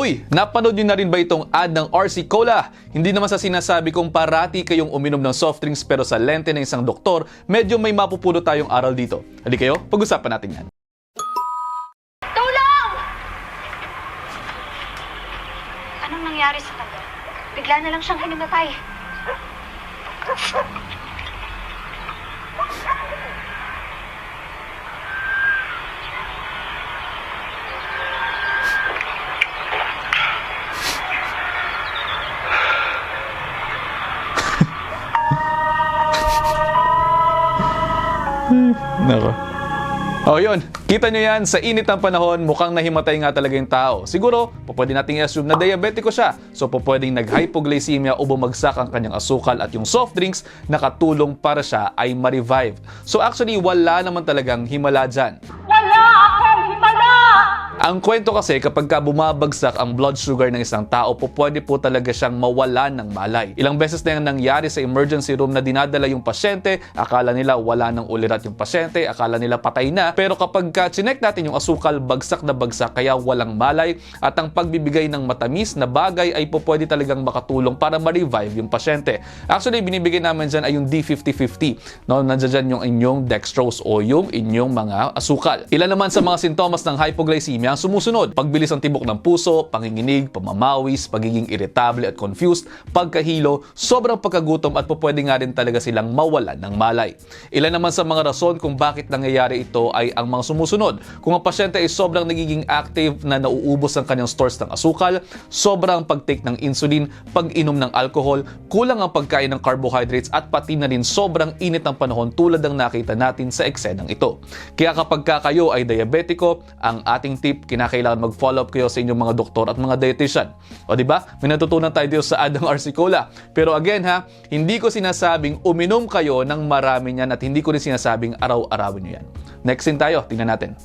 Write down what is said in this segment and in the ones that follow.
Uy, napanood nyo na rin ba itong ad ng RC Cola? Hindi naman sa sinasabi kong parati kayong uminom ng soft drinks pero sa lente ng isang doktor, medyo may mapupulot tayong aral dito. Halika kayo, pag-usapan natin yan. Tulong! Anong nangyari sa kanya? Bigla na lang siyang hinimatay. Nako. O yun, kita nyo yan, sa init ng panahon, mukhang nahimatay nga talaga yung tao. Siguro, pwede nating i-assume na diabetiko siya. So, pwedeng nag-hypoglycemia o bumagsak ang kanyang asukal at yung soft drinks nakatulong para siya ay ma-revive. So, actually, wala naman talagang himala dyan. Wala akong himala! Ang kwento kasi kapag bumabagsak ang blood sugar ng isang tao, pwede po talaga siyang mawalan ng malay. Ilang beses na yung nangyari sa emergency room na dinadala yung pasyente, akala nila wala ng ulirat yung pasyente, akala nila patay na, pero kapag chinek natin yung asukal, bagsak na bagsak, kaya walang malay, at ang pagbibigay ng matamis na bagay ay pwede talagang makatulong para ma-revive yung pasyente. Actually, binibigay namin dyan ay yung D5050. No? Nandiyan dyan yung inyong dextrose o yung inyong mga asukal. Ilan naman sa mga sintomas ng hypoglycemia ang sumusunod: pagbilis ng tibok ng puso, panginginig, pamamawis, pagiging irritable at confused, pagkahilo, sobrang pagkagutom at pwede nga rin talaga silang mawalan ng malay. Ilan naman sa mga rason kung bakit nangyayari ito ay ang mga sumusunod. Kung ang pasyente ay sobrang nagiging active na nauubos ang kanyang stores ng asukal, sobrang pag-take ng insulin, pag-inom ng alcohol, kulang ang pagkain ng carbohydrates at pati na rin sobrang init ng panahon tulad ng nakita natin sa eksenang ito. Kaya kapag kayo ay diabetiko, ang ating tip, kinakailangan mag-follow up kayo sa inyong mga doktor at mga dietitian. O diba? May natutunan tayo dito sa ad ng RC Cola. Pero again ha, hindi ko sinasabing uminom kayo ng marami niyan at hindi ko rin sinasabing araw-arawin nyo yan. Next scene tayo, tingnan natin.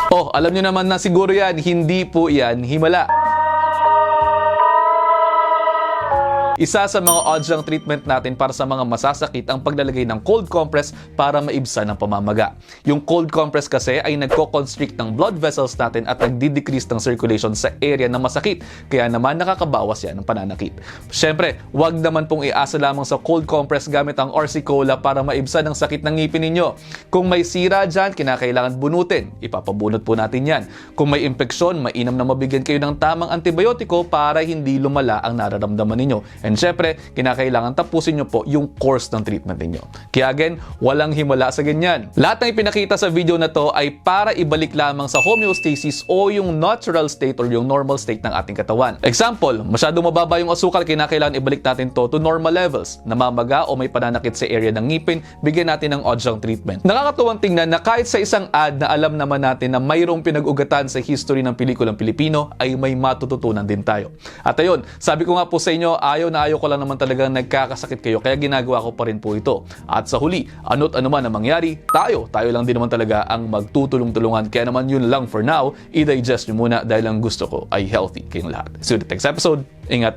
Oh, alam niyo naman na siguro yan, hindi po yan himala. Isa sa mga odds treatment natin para sa mga masasakit ang paglalagay ng cold compress para maibsan ang pamamaga. Yung cold compress kasi ay nagko-constrict ng blood vessels natin at nagdi-decrease ng circulation sa area na masakit. Kaya naman nakakabawas yan ng pananakit. Siyempre, wag naman pong iasa lamang sa cold compress gamit ang RC Cola para maibsan ang sakit ng ngipin ninyo. Kung may sira dyan, kinakailangan bunutin. Ipapabunot po natin yan. Kung may impeksyon, mainam na mabigyan kayo ng tamang antibiotiko para hindi lumala ang nararamdaman ninyo. And syempre, kinakailangan tapusin nyo po yung course ng treatment ninyo. Kaya again, walang himala sa ganyan. Lahat ng ipinakita sa video na to ay para ibalik lamang sa homeostasis o yung natural state or yung normal state ng ating katawan. Example, masyado mababa yung asukal, kinakailangan ibalik natin to normal levels. Namamaga o may pananakit sa area ng ngipin, bigyan natin ng adjunct treatment. Nakakatuwang tingnan na kahit sa isang ad na alam naman natin na mayroong pinag-ugatan sa history ng pelikulang Pilipino, ay may matututunan din tayo. At ayun, sabi ko nga po sa inyo, ayaw ko lang naman talagang nagkakasakit kayo, kaya ginagawa ko pa rin po ito. At sa huli, ano't ano man ang mangyari, tayo lang din naman talaga ang magtutulong-tulungan. Kaya naman yun lang for now, i-digest nyo muna dahil ang gusto ko ay healthy kayong lahat. See you in the next episode. Ingat!